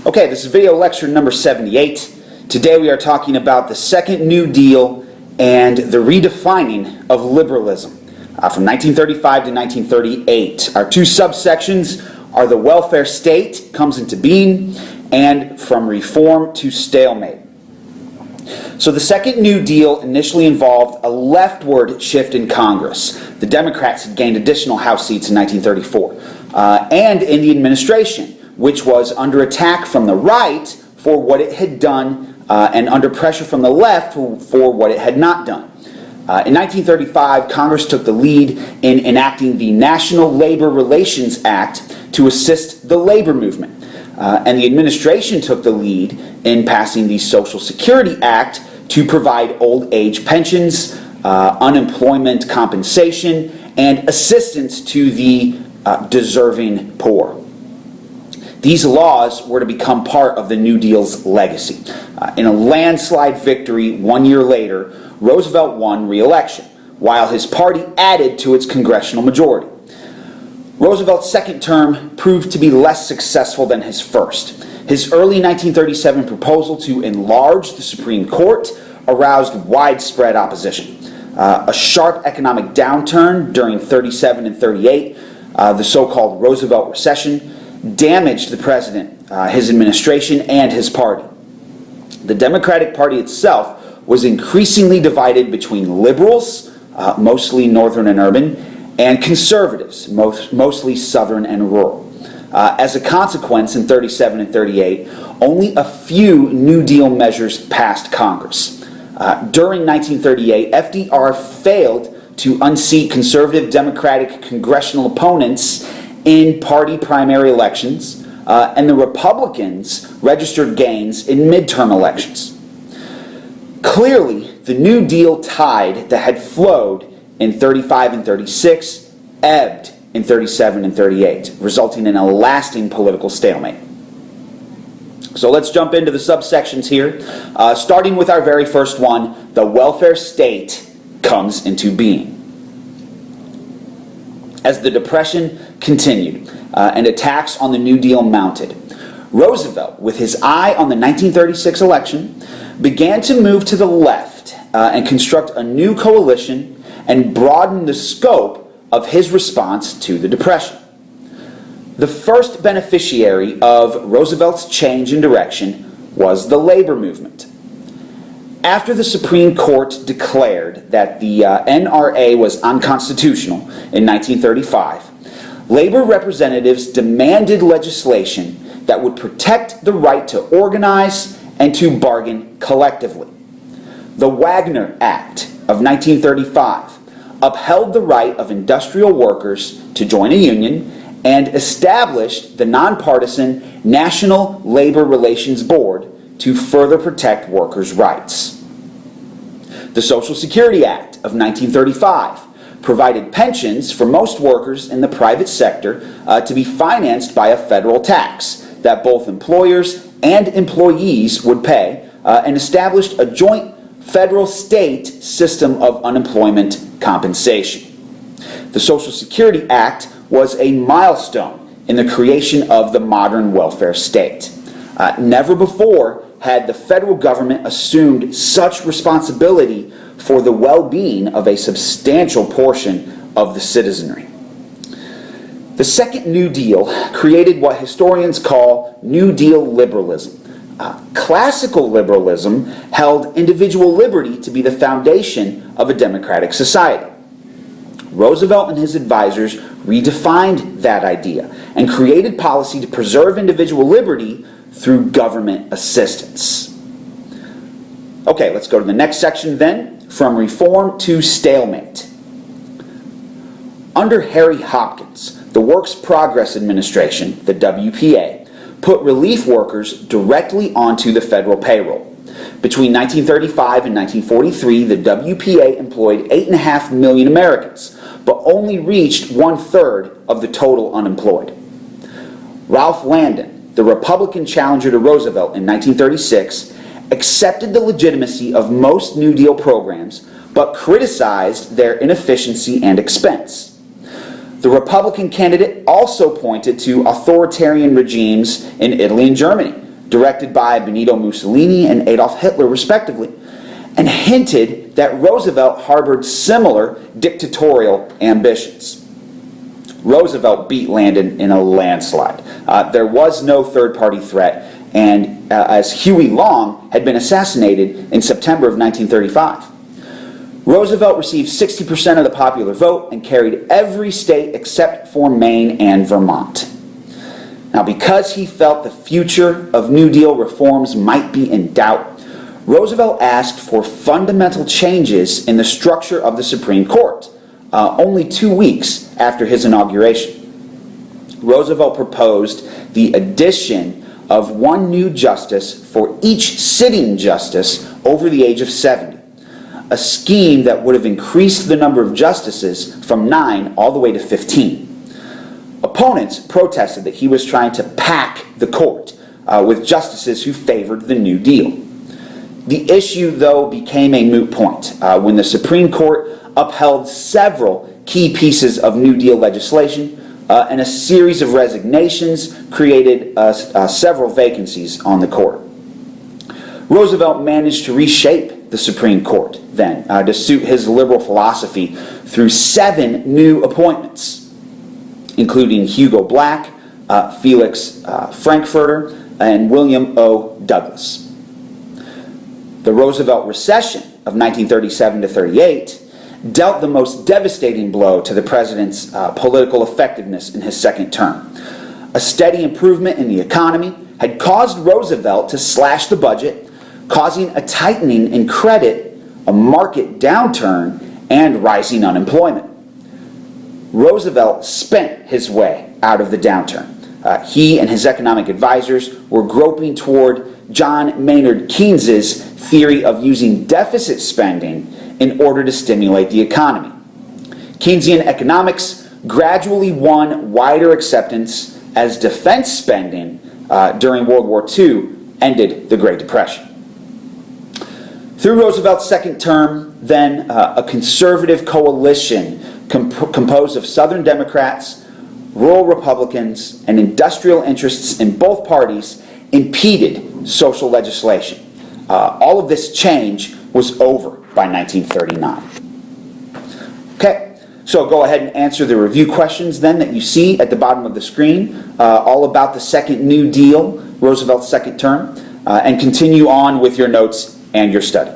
Okay, this is video lecture number 78. Today we are talking about the Second New Deal and the redefining of liberalism from 1935 to 1938. Our two subsections are the welfare state comes into being and from reform to stalemate. So the Second New Deal initially involved a leftward shift in Congress. The Democrats had gained additional House seats in 1934 and in the administration, which was under attack from the right for what it had done and under pressure from the left for what it had not done. In 1935, Congress took the lead in enacting the National Labor Relations Act to assist the labor movement. And the administration took the lead in passing the Social Security Act to provide old age pensions, unemployment compensation, and assistance to the deserving poor. These laws were to become part of the New Deal's legacy. In a landslide victory 1 year later, Roosevelt won re-election, while his party added to its congressional majority. Roosevelt's second term proved to be less successful than his first. His early 1937 proposal to enlarge the Supreme Court aroused widespread opposition. A sharp economic downturn during 37 and 38, the so-called Roosevelt recession, damaged the president, his administration, and his party. The Democratic Party itself was increasingly divided between liberals, mostly northern and urban, and conservatives, mostly southern and rural. As a consequence, in 37 and 38, only a few New Deal measures passed Congress. During 1938, FDR failed to unseat conservative Democratic congressional opponents in party primary elections, and the Republicans registered gains in midterm elections. Clearly, the New Deal tide that had flowed in 35 and 36 ebbed in 37 and 38, resulting in a lasting political stalemate. So let's jump into the subsections here, starting with our very first one, the welfare state comes into being. As the Depression continued and attacks on the New Deal mounted, Roosevelt, with his eye on the 1936 election, began to move to the left and construct a new coalition and broaden the scope of his response to the Depression. The first beneficiary of Roosevelt's change in direction was the labor movement. After the Supreme Court declared that the NRA was unconstitutional in 1935, labor representatives demanded legislation that would protect the right to organize and to bargain collectively. The Wagner Act of 1935 upheld the right of industrial workers to join a union and established the nonpartisan National Labor Relations Board to further protect workers' rights. The Social Security Act of 1935 provided pensions for most workers in the private sector to be financed by a federal tax that both employers and employees would pay, and established a joint federal-state system of unemployment compensation. The Social Security Act was a milestone in the creation of the modern welfare state. Never before had the federal government assumed such responsibility for the well-being of a substantial portion of the citizenry. The Second New Deal created what historians call New Deal liberalism. Classical liberalism held individual liberty to be the foundation of a democratic society. Roosevelt and his advisors redefined that idea and created policy to preserve individual liberty through government assistance. Okay, let's go to the next section then, from reform to stalemate. Under Harry Hopkins, the Works Progress Administration, the WPA, put relief workers directly onto the federal payroll. Between 1935 and 1943, the WPA employed 8.5 million Americans, but only reached 1/3 of the total unemployed. Ralph Landon, the Republican challenger to Roosevelt in 1936, accepted the legitimacy of most New Deal programs, but criticized their inefficiency and expense. The Republican candidate also pointed to authoritarian regimes in Italy and Germany, directed by Benito Mussolini and Adolf Hitler, respectively, and hinted that Roosevelt harbored similar dictatorial ambitions. Roosevelt beat Landon in a landslide. There was no third-party threat, and as Huey Long had been assassinated in September of 1935. Roosevelt received 60% of the popular vote and carried every state except for Maine and Vermont. Now, because he felt the future of New Deal reforms might be in doubt, Roosevelt asked for fundamental changes in the structure of the Supreme Court, only 2 weeks after his inauguration. Roosevelt proposed the addition of one new justice for each sitting justice over the age of 70, a scheme that would have increased the number of justices from 9 all the way to 15. Opponents protested that he was trying to pack the court with justices who favored the New Deal. The issue, though, became a moot point when the Supreme Court upheld several key pieces of New Deal legislation, and a series of resignations created several vacancies on the court. Roosevelt managed to reshape the Supreme Court then to suit his liberal philosophy through 7 new appointments, including Hugo Black, Felix Frankfurter, and William O. Douglas. The Roosevelt recession of 1937 to 38 dealt the most devastating blow to the president's political effectiveness in his second term. A steady improvement in the economy had caused Roosevelt to slash the budget, causing a tightening in credit, a market downturn, and rising unemployment. Roosevelt spent his way out of the downturn. He and his economic advisors were groping toward John Maynard Keynes's theory of using deficit spending in order to stimulate the economy. Keynesian economics gradually won wider acceptance as defense spending during World War II ended the Great Depression. Through Roosevelt's second term, then, a conservative coalition composed of Southern Democrats, rural Republicans, and industrial interests in both parties impeded social legislation. All of this change was over by 1939. Okay, so go ahead and answer the review questions then that you see at the bottom of the screen, all about the second New Deal, Roosevelt's second term, and continue on with your notes and your study.